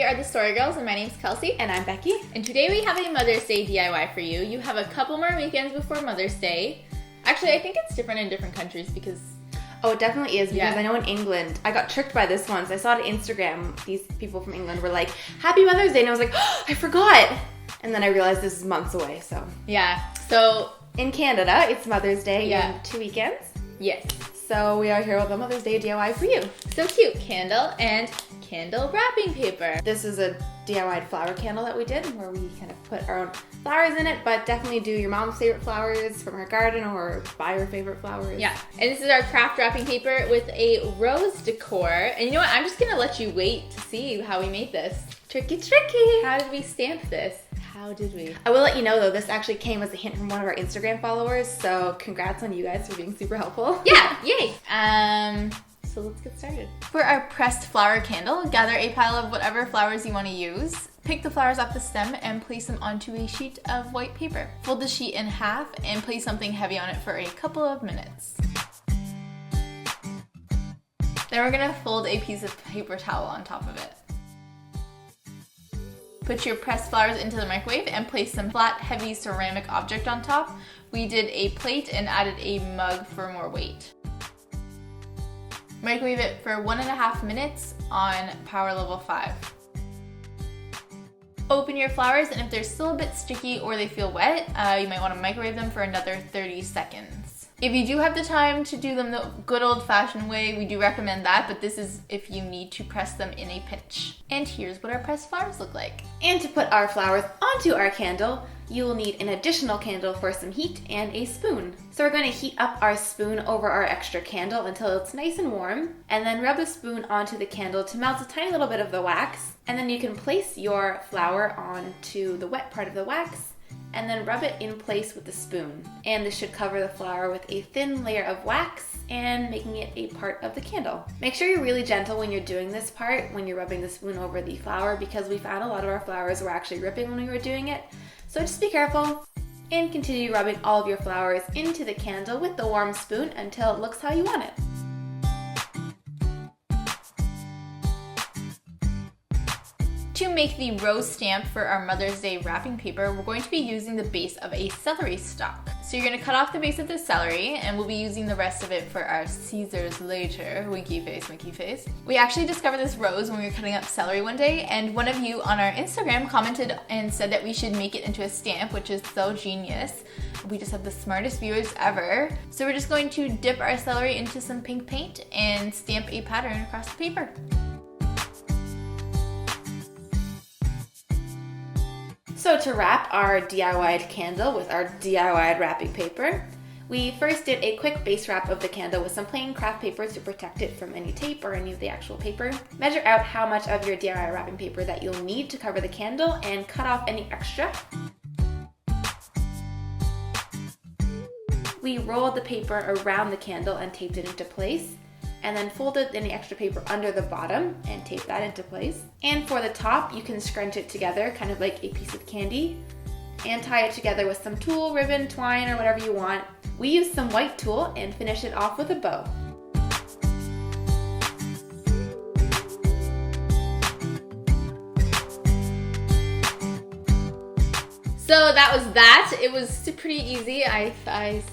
are the Story Girls, and my name's Kelsey. And I'm Becky. And today we have a Mother's Day DIY for you. You have a couple more weekends before Mother's Day. Actually, I think it's different in different countries because... Oh, it definitely is, because I know in England, I got tricked by this once. I saw it on Instagram. These people from England were like, Happy Mother's Day. And I was like, oh, I forgot. And then I realized this is months away, so. Yeah, so... In Canada, it's Mother's Day in 2 weekends. Yes. So we are here with a Mother's Day DIY for you. So cute. Candle and candle wrapping paper. This is a DIY flower candle that we did where we kind of put our own flowers in it, but definitely do your mom's favorite flowers from her garden or buy her favorite flowers. Yeah. And this is our craft wrapping paper with a rose decor. And you know what? I'm just going to let you wait to see how we made this. Tricky, tricky. How did we stamp this? How did we? I will let you know though, this actually came as a hint from one of our Instagram followers, so congrats on you guys for being super helpful. Yeah, yay! So let's get started. For our pressed flower candle, gather a pile of whatever flowers you want to use. Pick the flowers off the stem and place them onto a sheet of white paper. Fold the sheet in half and place something heavy on it for a couple of minutes. Then we're gonna fold a piece of paper towel on top of it. Put your pressed flowers into the microwave and place some flat, heavy ceramic object on top. We did a plate and added a mug for more weight. Microwave it for 1.5 minutes on power level 5. Open your flowers, and if they're still a bit sticky or they feel wet, you might want to microwave them for another 30 seconds. If you do have the time to do them the good old-fashioned way, we do recommend that, but this is if you need to press them in a pinch. And here's what our pressed flowers look like. And to put our flowers onto our candle, you will need an additional candle for some heat and a spoon. So we're going to heat up our spoon over our extra candle until it's nice and warm, and then rub the spoon onto the candle to melt a tiny little bit of the wax, and then you can place your flower onto the wet part of the wax, and then rub it in place with the spoon. And this should cover the flower with a thin layer of wax and making it a part of the candle. Make sure you're really gentle when you're doing this part, when you're rubbing the spoon over the flower, because we found a lot of our flowers were actually ripping when we were doing it. So just be careful and continue rubbing all of your flowers into the candle with the warm spoon until it looks how you want it. To make the rose stamp for our Mother's Day wrapping paper, we're going to be using the base of a celery stalk. So you're going to cut off the base of the celery, and we'll be using the rest of it for our Caesars later. Winky face, winky face. We actually discovered this rose when we were cutting up celery one day, and one of you on our Instagram commented and said that we should make it into a stamp, which is so genius. We just have the smartest viewers ever. So we're just going to dip our celery into some pink paint and stamp a pattern across the paper. So to wrap our DIY'd candle with our DIY'd wrapping paper, we first did a quick base wrap of the candle with some plain craft paper to protect it from any tape or any of the actual paper. Measure out how much of your DIY wrapping paper that you'll need to cover the candle and cut off any extra. We rolled the paper around the candle and taped it into place, and then folded any extra paper under the bottom and tape that into place. And for the top, you can scrunch it together, kind of like a piece of candy, and tie it together with some tulle, ribbon, twine, or whatever you want. We used some white tulle and finished it off with a bow. So that was that. It was pretty easy, I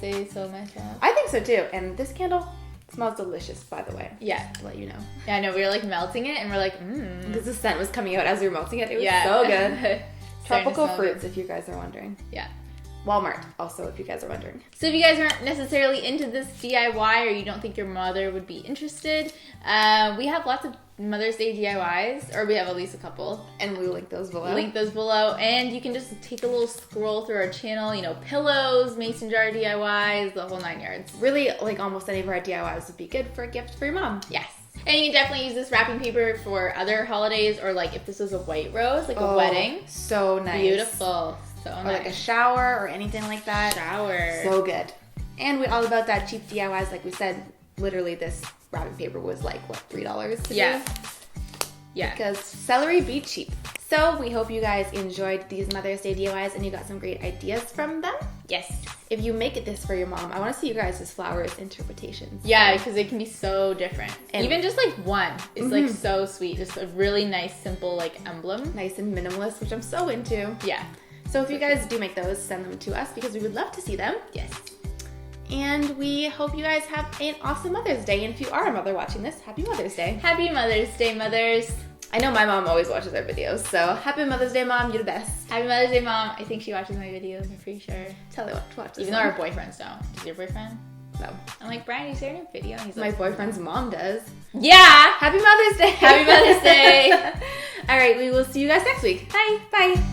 say so myself. I think so too, and this candle smells delicious, by the way. Yeah. Just to let you know. Yeah, I know. We were like melting it and we're like, Because the scent was coming out as we were melting it. It was so good. Tropical fruits, if you guys are wondering. Yeah. Walmart, also, if you guys are wondering. So if you guys aren't necessarily into this DIY or you don't think your mother would be interested, we have lots of Mother's Day DIYs, or we have at least a couple. And we'll link those below. And you can just take a little scroll through our channel, you know, pillows, mason jar DIYs, the whole 9 yards. Really, like almost any of our DIYs would be good for a gift for your mom. Yes. And you can definitely use this wrapping paper for other holidays, or like if this was a white rose, like a wedding. So nice. Beautiful. So nice. Or like a shower or anything like that. So good. And we're all about that cheap DIYs. Like we said, literally this wrapping paper was like, what, $3 to do? Yeah. Because celery beat cheap. So we hope you guys enjoyed these Mother's Day DIYs and you got some great ideas from them. Yes. if you make this for your mom, I want to see you guys' flowers interpretations. Yeah, because it can be so different. And even just like one is like so sweet. Just a really nice, simple like emblem. Nice and minimalist, which I'm so into. Yeah. So if you guys do make those, send them to us because we would love to see them. Yes. And we hope you guys have an awesome Mother's Day. And if you are a mother watching this, happy Mother's Day. Happy Mother's Day, mothers. I know my mom always watches our videos, so happy Mother's Day, Mom. You're the best. Happy Mother's Day, Mom. I think she watches my videos, I'm pretty sure. Tell her what to watch this Even though our boyfriends don't. Does your boyfriend? No. I'm like, Brian, you see our new video? And he's My like, boyfriend's mom does. yeah! Happy Mother's Day! Happy Mother's Day! All right, we will see you guys next week. Bye! Bye!